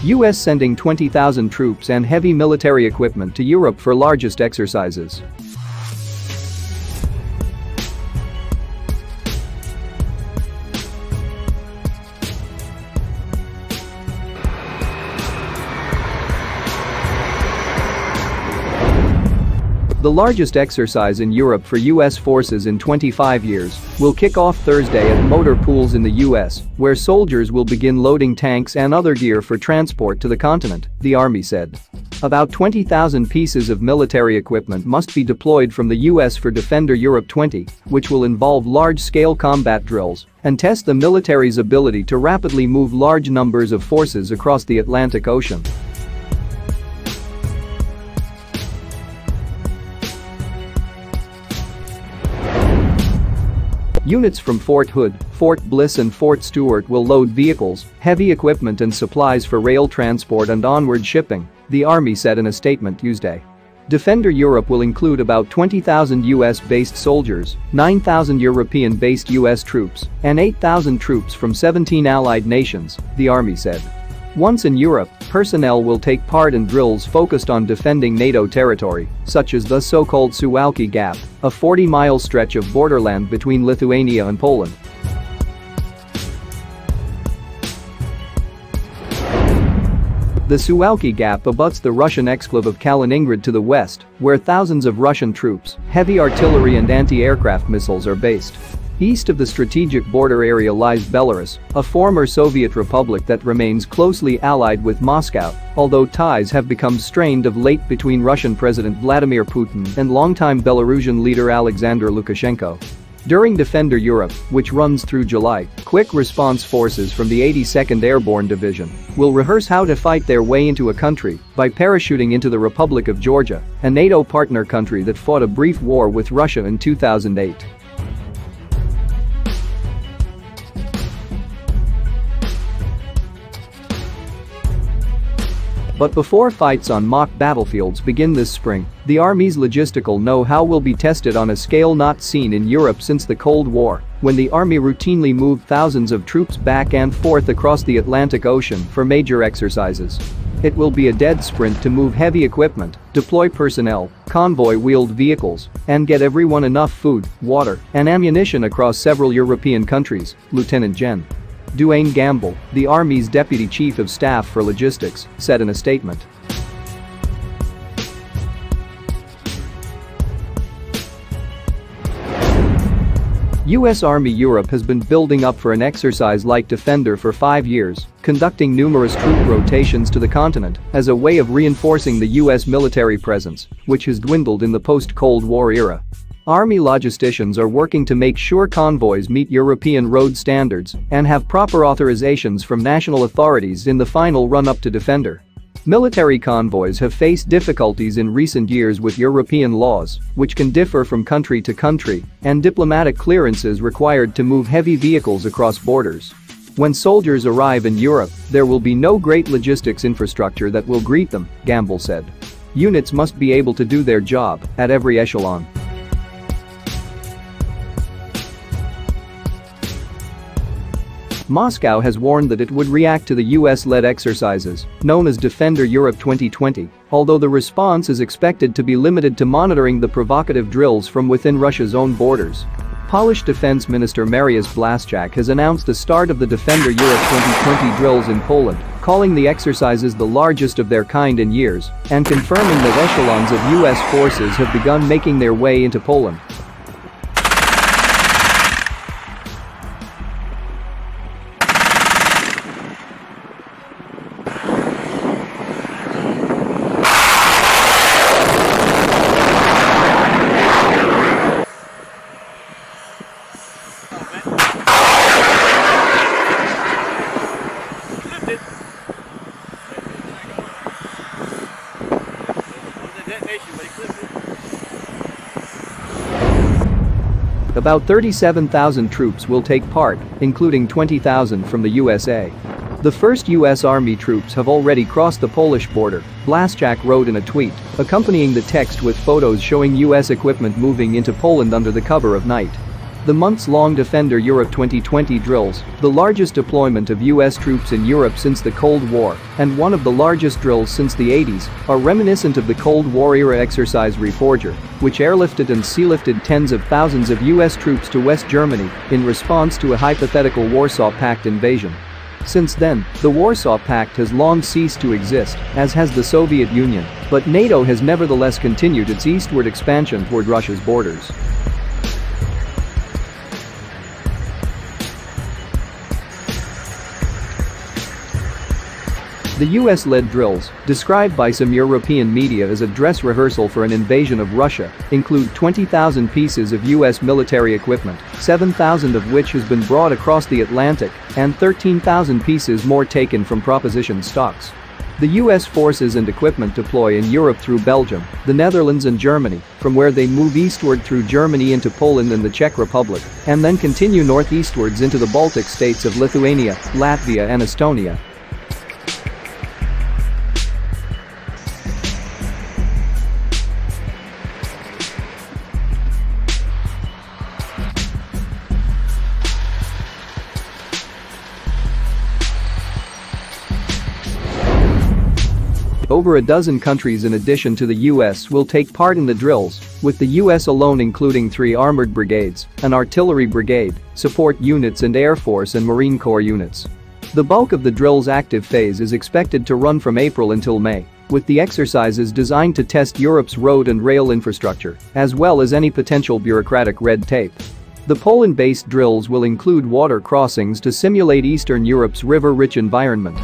US sending 20,000 troops and heavy military equipment to Europe for largest exercises. The largest exercise in Europe for US forces in 25 years will kick off Thursday at Motor Pools in the US, where soldiers will begin loading tanks and other gear for transport to the continent, the Army said. About 20,000 pieces of military equipment must be deployed from the US for Defender Europe 20, which will involve large-scale combat drills and test the military's ability to rapidly move large numbers of forces across the Atlantic Ocean. Units from Fort Hood, Fort Bliss and Fort Stewart will load vehicles, heavy equipment and supplies for rail transport and onward shipping, the Army said in a statement Tuesday. Defender Europe will include about 20,000 US-based soldiers, 9,000 European-based US troops, and 8,000 troops from 17 allied nations, the Army said. Once in Europe, personnel will take part in drills focused on defending NATO territory, such as the so-called Suwałki Gap, a 40-mile stretch of borderland between Lithuania and Poland. The Suwałki Gap abuts the Russian exclave of Kaliningrad to the west, where thousands of Russian troops, heavy artillery and anti-aircraft missiles are based. East of the strategic border area lies Belarus, a former Soviet republic that remains closely allied with Moscow, although ties have become strained of late between Russian President Vladimir Putin and longtime Belarusian leader Alexander Lukashenko. During Defender Europe, which runs through July, quick response forces from the 82nd Airborne Division will rehearse how to fight their way into a country by parachuting into the Republic of Georgia, a NATO partner country that fought a brief war with Russia in 2008. But before fights on mock battlefields begin this spring, the Army's logistical know-how will be tested on a scale not seen in Europe since the Cold War, when the Army routinely moved thousands of troops back and forth across the Atlantic Ocean for major exercises. It will be a dead sprint to move heavy equipment, deploy personnel, convoy wheeled vehicles, and get everyone enough food, water, and ammunition across several European countries, Lieutenant Gen. Duane Gamble, the Army's Deputy Chief of Staff for Logistics, said in a statement. US Army Europe has been building up for an exercise like Defender for 5 years, conducting numerous troop rotations to the continent as a way of reinforcing the US military presence, which has dwindled in the post-Cold War era. Army logisticians are working to make sure convoys meet European road standards and have proper authorizations from national authorities in the final run-up to Defender. Military convoys have faced difficulties in recent years with European laws, which can differ from country to country, and diplomatic clearances required to move heavy vehicles across borders. When soldiers arrive in Europe, there will be no great logistics infrastructure that will greet them, Gamble said. Units must be able to do their job at every echelon. Moscow has warned that it would react to the US-led exercises, known as Defender Europe 2020, although the response is expected to be limited to monitoring the provocative drills from within Russia's own borders. Polish Defense Minister Mariusz Błaszczak has announced the start of the Defender Europe 2020 drills in Poland, calling the exercises the largest of their kind in years, and confirming that echelons of US forces have begun making their way into Poland. About 37,000 troops will take part, including 20,000 from the USA. The first US Army troops have already crossed the Polish border, Błaszczak wrote in a tweet, accompanying the text with photos showing US equipment moving into Poland under the cover of night. The months-long Defender Europe 2020 drills, the largest deployment of US troops in Europe since the Cold War and one of the largest drills since the 80s, are reminiscent of the Cold War-era exercise Reforger, which airlifted and sealifted tens of thousands of US troops to West Germany in response to a hypothetical Warsaw Pact invasion. Since then, the Warsaw Pact has long ceased to exist, as has the Soviet Union, but NATO has nevertheless continued its eastward expansion toward Russia's borders. The US-led drills, described by some European media as a dress rehearsal for an invasion of Russia, include 20,000 pieces of US military equipment, 7,000 of which has been brought across the Atlantic, and 13,000 pieces more taken from proposition stocks. The US forces and equipment deploy in Europe through Belgium, the Netherlands and Germany, from where they move eastward through Germany into Poland and the Czech Republic, and then continue northeastwards into the Baltic states of Lithuania, Latvia and Estonia. Over a dozen countries in addition to the US will take part in the drills, with the US alone including 3 armored brigades, an artillery brigade, support units and Air Force and Marine Corps units. The bulk of the drill's active phase is expected to run from April until May, with the exercises designed to test Europe's road and rail infrastructure, as well as any potential bureaucratic red tape. The Poland-based drills will include water crossings to simulate Eastern Europe's river-rich environment.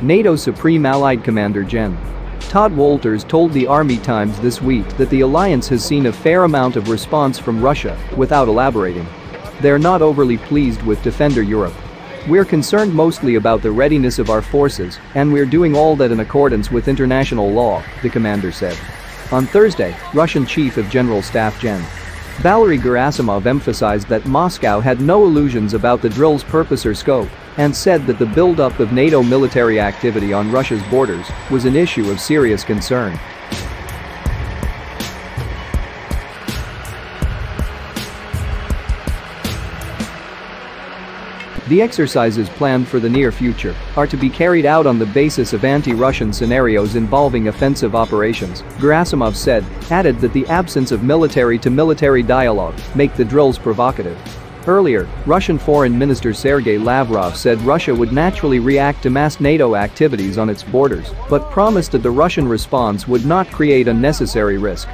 NATO Supreme Allied Commander Gen. Todd Wolters told the Army Times this week that the alliance has seen a fair amount of response from Russia, without elaborating. They're not overly pleased with Defender Europe. We're concerned mostly about the readiness of our forces, and we're doing all that in accordance with international law, the commander said. On Thursday, Russian Chief of General Staff Gen. Valery Gerasimov emphasized that Moscow had no illusions about the drill's purpose or scope, and said that the buildup of NATO military activity on Russia's borders was an issue of serious concern. The exercises planned for the near future are to be carried out on the basis of anti-Russian scenarios involving offensive operations, Gerasimov added that the absence of military-to-military dialogue make the drills provocative. Earlier, Russian Foreign Minister Sergei Lavrov said Russia would naturally react to mass NATO activities on its borders, but promised that the Russian response would not create unnecessary risk.